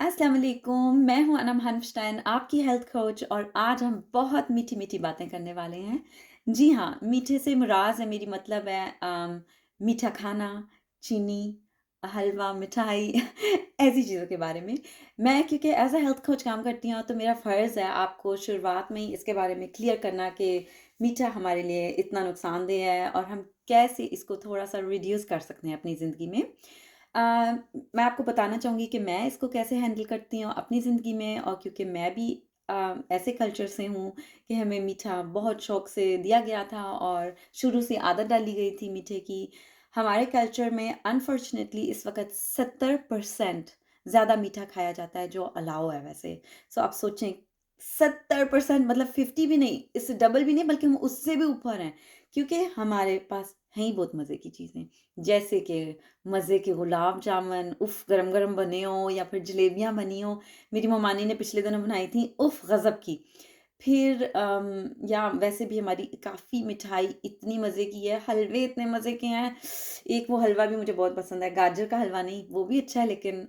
अस्सलाम वालेकुम, मैं हूँ अनम हनफश्टाइन, आपकी हेल्थ कोच और आज हम बहुत मीठी-मीठी बातें करने वाले हैं। जी हाँ, मीठे से मुराद है मेरी मतलब है मीठा खाना, चीनी, हलवा, मिठाई ऐसी चीज़ों के बारे में। मैं क्योंकि एज़ अ हेल्थ कोच काम करती हूँ, तो मेरा फ़र्ज़ है आपको शुरुआत में ही इसके बारे में क्लियर करना कि मीठा हमारे लिए इतना नुकसानदेह है और हम कैसे इसको थोड़ा-सा रिड्यूस कर सकते हैं अपनी ज़िंदगी में। अ, मैं आपको बताना चाहूँगी कि मैं इसको कैसे हैंडल करती हूँ अपनी ज़िंदगी में और क्योंकि मैं भी ऐसे कल्चर से हूँ कि हमें मीठा बहुत शौक से दिया गया था और शुरू से आदत डाली गई थी मीठे की। हमारे कल्चर में अनफॉर्चुनेटली इस वक़्त 70% ज़्यादा मीठा खाया जाता है जो अलाउ है वैसे। सो आप सोचें 70% मतलब 50 भी नहीं, इससे डबल भी नहीं बल्कि हम उससे भी ऊपर हैं क्योंकि हमारे पास हैं ही बहुत मज़े की चीज़ें। जैसे कि मज़े के गुलाब जामुन, उफ़! गरम-गरम बने हों या फिर जलेबियाँ बनी हों। मेरी ममानी ने पिछले दिनों बनाई थी, उफ़! गज़ब की। फिर या वैसे भी हमारी काफ़ी मिठाई इतनी मज़े की है, हलवे इतने मज़े के हैं। एक वो हलवा भी मुझे बहुत पसंद है, गाजर का हलवा नहीं, वो भी अच्छा है लेकिन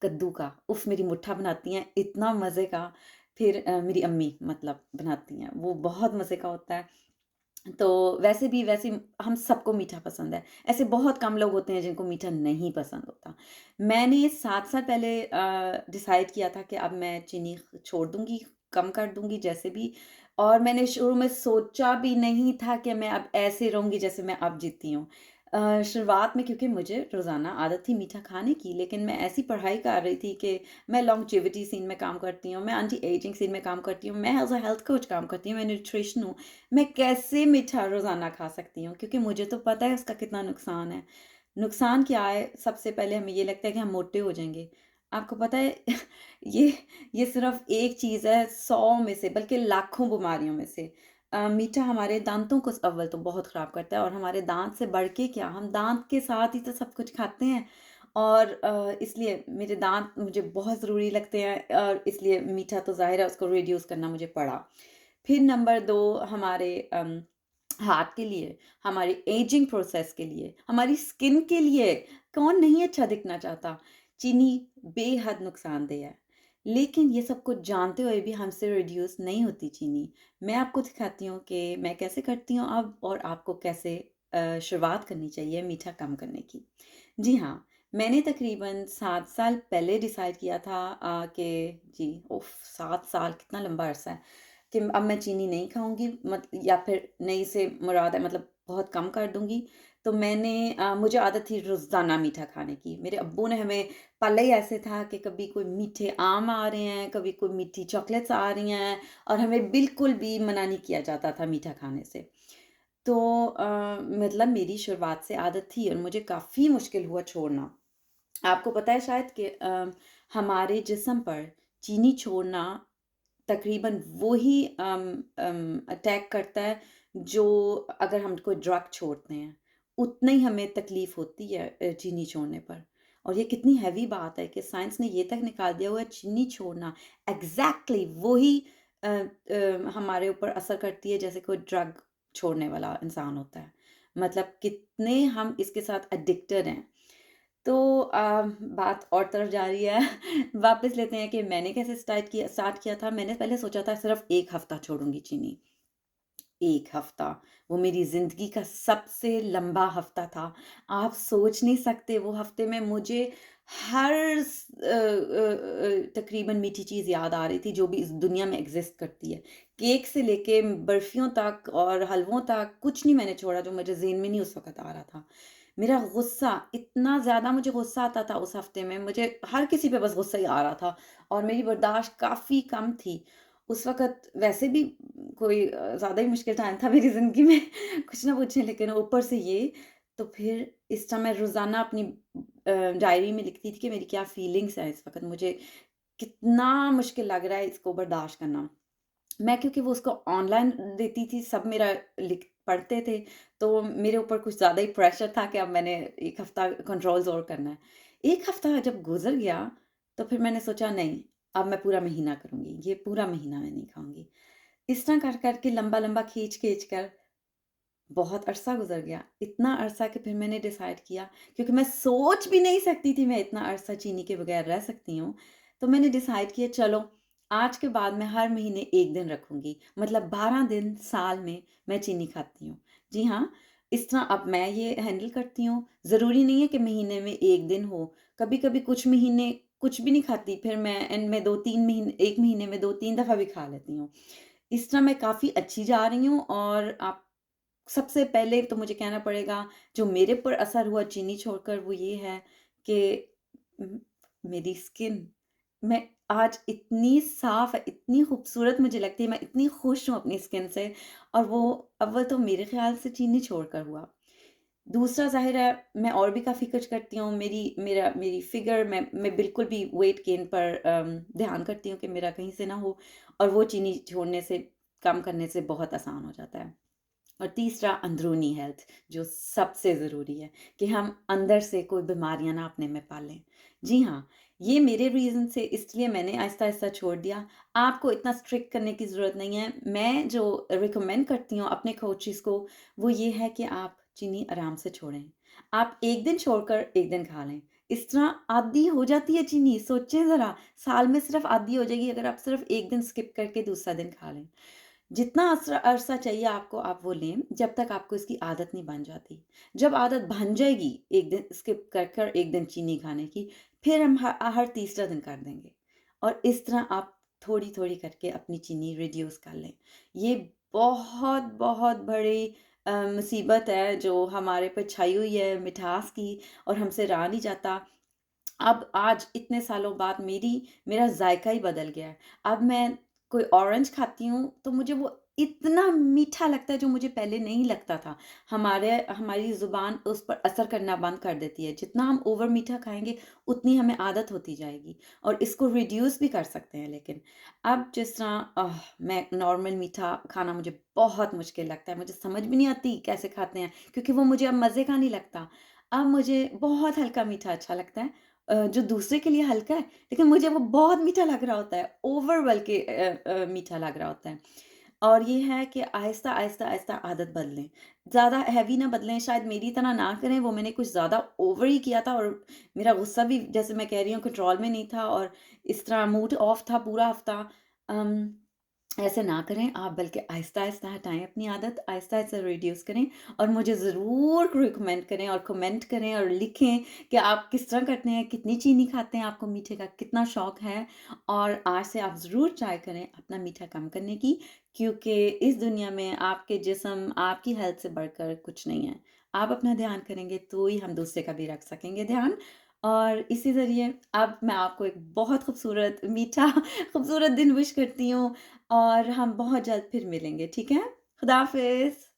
कद्दू का, उफ़! मेरी मुट्ठा बनाती हैं, इतना मज़े का। फिर मेरी अम्मी मतलब बनाती हैं, वो बहुत मज़े का होता है। तो वैसे हम सबको मीठा पसंद है। ऐसे बहुत कम लोग होते हैं जिनको मीठा नहीं पसंद होता। मैंने 7 साल पहले डिसाइड किया था कि अब मैं चीनी छोड़ दूँगी, कम कर दूँगी जैसे भी और मैंने शुरू में सोचा भी नहीं था कि मैं अब ऐसे रहूँगी जैसे मैं अब जीती हूँ। शुरुआत में क्योंकि मुझे रोज़ाना आदत थी मीठा खाने की, लेकिन मैं ऐसी पढ़ाई कर रही थी कि मैं लॉन्जेविटी सीन में काम करती हूँ, मैं एंटी एजिंग सीन में काम करती हूँ, मैं एज़ अ हेल्थ कोच काम करती हूँ, मैं न्यूट्रिशन हूँ। मैं कैसे मीठा रोज़ाना खा सकती हूँ? क्योंकि मुझे तो पता है उसका कितना नुकसान है। नुकसान क्या है? सबसे पहले हमें ये लगता है कि हम मोटे हो जाएँगे। आपको पता है ये ये सिर्फ़ एक चीज़ है 100 में से बल्कि लाखों बीमारियों में से। मीठा हमारे दाँतों को अव्वल तो बहुत ख़राब करता है और हमारे दाँत से बढ़ के क्या, हम दाँत के साथ ही तो सब कुछ खाते हैं और इसलिए मेरे दाँत मुझे बहुत ज़रूरी लगते हैं और इसलिए मीठा तो ज़ाहिर है उसको रिड्यूस करना मुझे पड़ा। फिर नंबर 2 हमारे हार्ट के लिए, हमारी एजिंग प्रोसेस के लिए, हमारी स्किन के लिए, कौन नहीं अच्छा दिखना चाहता? चीनी बेहद नुकसानदेह है। लेकिन ये सब कुछ जानते हुए भी हमसे रिड्यूस नहीं होती चीनी। मैं आपको दिखाती हूँ कि मैं कैसे करती हूँ अब और आपको कैसे शुरुआत करनी चाहिए मीठा कम करने की। जी हाँ, मैंने तकरीबन 7 साल पहले डिसाइड किया था कि जी, उफ़! 7 साल कितना लंबा अरसा है। कि अब मैं चीनी नहीं खाऊँगी मत या फिर नहीं से मुराद है मतलब बहुत कम कर दूँगी। तो मैंने मुझे आदत थी रोज़ाना मीठा खाने की। मेरे अब्बू ने हमें पाला ही ऐसे था कि कभी कोई मीठे आम आ रहे हैं, कभी कोई मीठी चॉकलेट्स आ रही हैं और हमें बिल्कुल भी मना नहीं किया जाता था मीठा खाने से। तो मतलब मेरी शुरुआत से आदत थी और मुझे काफ़ी मुश्किल हुआ छोड़ना। आपको पता है शायद कि हमारे जिस्म पर चीनी छोड़ना तकरीबन वो ही अटैक करता है जो अगर हम कोई ड्रग छोड़ते हैं, उतना ही हमें तकलीफ़ होती है चीनी छोड़ने पर। और ये कितनी हेवी बात है कि साइंस ने ये तक निकाल दिया हुआ है चीनी छोड़ना एग्ज़ैक्टली वो ही हमारे ऊपर असर करती है जैसे कोई ड्रग छोड़ने वाला इंसान होता है। मतलब कितने हम इसके साथ एडिक्टेड हैं। तो बात और तरफ जा रही है। वापस लेते हैं कि मैंने कैसे स्टार्ट किया था। मैंने पहले सोचा था सिर्फ़ 1 हफ़्ता छोड़ूँगी चीनी। 1 हफ़्ता, वो मेरी ज़िंदगी का सबसे लंबा हफ़्ता था। आप सोच नहीं सकते वो हफ़्ते में मुझे हर तकरीबन मीठी चीज़ याद आ रही थी जो भी इस दुनिया में एग्ज़िस्ट करती है। केक से लेके बर्फ़ियों तक और हलवों तक कुछ नहीं मैंने छोड़ा जो मेरे ज़हन में नहीं उस वक़्त आ रहा था। मेरा गुस्सा इतना ज़्यादा मुझे गुस्सा आता था उस हफ़्ते में, मुझे हर किसी पे बस गुस्सा ही आ रहा था और मेरी बर्दाश्त काफ़ी कम थी। उस वक़्त वैसे भी कोई ज़्यादा ही मुश्किल टाइम था मेरी ज़िंदगी में कुछ ना पूछें लेकिन ऊपर से ये, तो फिर इस टाइम मैं रोज़ाना अपनी डायरी में लिखती थी कि मेरी क्या फीलिंग्स हैं इस वक़्त, मुझे कितना मुश्किल लग रहा है इसको बर्दाश्त करना। मैं क्योंकि वो उसको ऑनलाइन देती थी, सब मेरा लिख पढ़ते थे, तो मेरे ऊपर कुछ ज़्यादा ही प्रेशर था कि अब मैंने 1 हफ़्ता कंट्रोल ज़ोर करना है। 1 हफ़्ता जब गुज़र गया, तो फिर मैंने सोचा नहीं, अब मैं पूरा महीना करूँगी, ये पूरा महीना मैं नहीं खाऊँगी। इस तरह कर कर के लंबा-लंबा खींच-खींच कर बहुत अरसा गुज़र गया, इतना अरसा कि फिर मैंने डिसाइड किया, क्योंकि मैं सोच भी नहीं सकती थी मैं इतना अरसा चीनी के बगैर रह सकती हूँ। तो मैंने डिसाइड किया, चलो आज के बाद मैं हर महीने 1 दिन रखूँगी, मतलब 12 दिन साल में मैं चीनी खाती हूँ। जी हाँ, इस तरह अब मैं ये हैंडल करती हूँ। ज़रूरी नहीं है कि महीने में 1 दिन हो, कभी-कभी कुछ महीने कुछ भी नहीं खाती, फिर मैं एंड में 2-3 महीने 1 महीने में 2-3 दफ़ा भी खा लेती हूँ। इस तरह मैं काफ़ी अच्छी जा रही हूँ, और आप सबसे पहले तो मुझे कहना पड़ेगा, जो मेरे पर असर हुआ चीनी छोड़कर, वो ये है कि उम, मेरी स्किन, मैं आज इतनी साफ़ है, इतनी खूबसूरत मुझे लगती है, मैं इतनी खुश हूँ अपनी स्किन से, और वो अव्वल तो मेरे ख़्याल से चीनी छोड़कर हुआ। दूसरा ज़ाहिर है, मैं और भी काफ़ी कुछ करती हूँ, मेरी फ़िगर, मैं बिल्कुल भी वेट गेन पर ध्यान करती हूँ कि मेरा कहीं से ना हो, और वो चीनी छोड़ने से, कम करने से बहुत आसान हो जाता है। और तीसरा अंदरूनी हेल्थ, जो सबसे ज़रूरी है कि हम अंदर से कोई बीमारियां ना अपने में पालें। जी हाँ, ये मेरे रीज़न से इसलिए मैंने आहिस्ता-आहिस्ता छोड़ दिया। आपको इतना स्ट्रिक्ट करने की ज़रूरत नहीं है। मैं जो रिकमेंड करती हूँ अपने कोचेज़ को, वो ये है कि आप चीनी आराम से छोड़ें। आप 1 दिन छोड़कर 1 दिन खा लें। इस तरह आदी हो जाती है चीनी, सोचें ज़रा, साल में सिर्फ़ आदी हो जाएगी अगर आप सिर्फ़ 1 दिन स्किप करके दूसरा दिन खा लें। जितना अरसा चाहिए आपको आप वो लें, जब तक आपको इसकी आदत नहीं बन जाती। जब आदत बन जाएगी, 1 दिन स्किप कर कर 1 दिन चीनी खाने की, फिर हम हर तीसरा दिन कर देंगे, और इस तरह आप थोड़ी-थोड़ी करके अपनी चीनी रिड्यूस कर लें। ये बहुत बड़ी मुसीबत है जो हमारे पे छाई हुई है मिठास की, और हमसे रहा नहीं जाता। अब आज इतने सालों बाद मेरा ज़ायका ही बदल गया है। अब मैं कोई ऑरेंज खाती हूँ, तो मुझे वो इतना मीठा लगता है जो मुझे पहले नहीं लगता था। हमारी ज़ुबान उस पर असर करना बंद कर देती है। जितना हम ओवर मीठा खाएँगे, उतनी हमें आदत होती जाएगी, और इसको रिड्यूस भी कर सकते हैं लेकिन। अब जिस तरह मैं नॉर्मल मीठा खाना मुझे बहुत मुश्किल लगता है। मुझे समझ भी नहीं आती कैसे खाते हैं, क्योंकि वो मुझे अब मज़े का नहीं लगता। अब मुझे बहुत हल्का मीठा अच्छा लगता है, जो दूसरे के लिए हल्का है, लेकिन मुझे वो बहुत मीठा लग रहा होता है, ओवर बल्कि मीठा लग रहा होता है। और ये है कि आहिस्ता आदत बदलें। ज़्यादा हेवी ना बदलें, शायद मेरी तरह ना करें, वो मैंने कुछ ज़्यादा ओवर ही किया था, और मेरा गुस्सा भी, जैसे मैं कह रही हूँ, कंट्रोल में नहीं था, और इस तरह मूड ऑफ था पूरा हफ़्ता। अम ऐसे ना करें आप, बल्कि आहिस्ता-आहिस्ता हटाएँ अपनी आदत, आहिस्ता-आहिस्ता रिड्यूस करें, और मुझे ज़रूर रिकमेंड करें और कमेंट करें और लिखें कि आप किस तरह करते हैं, कितनी चीनी खाते हैं, आपको मीठे का कितना शौक है, और आज से आप ज़रूर ट्राई करें अपना मीठा कम करने की, क्योंकि इस दुनिया में आपके जिस्म, आपकी हेल्थ से बढ़कर कुछ नहीं है। आप अपना ध्यान करेंगे तो ही हम दूसरे का भी रख सकेंगे ध्यान, और इसी ज़रिए अब मैं आपको एक बहुत खूबसूरत मीठा खूबसूरत दिन विश करती हूँ, और हम बहुत जल्द फिर मिलेंगे, ठीक है? खुदा हाफ़िज़।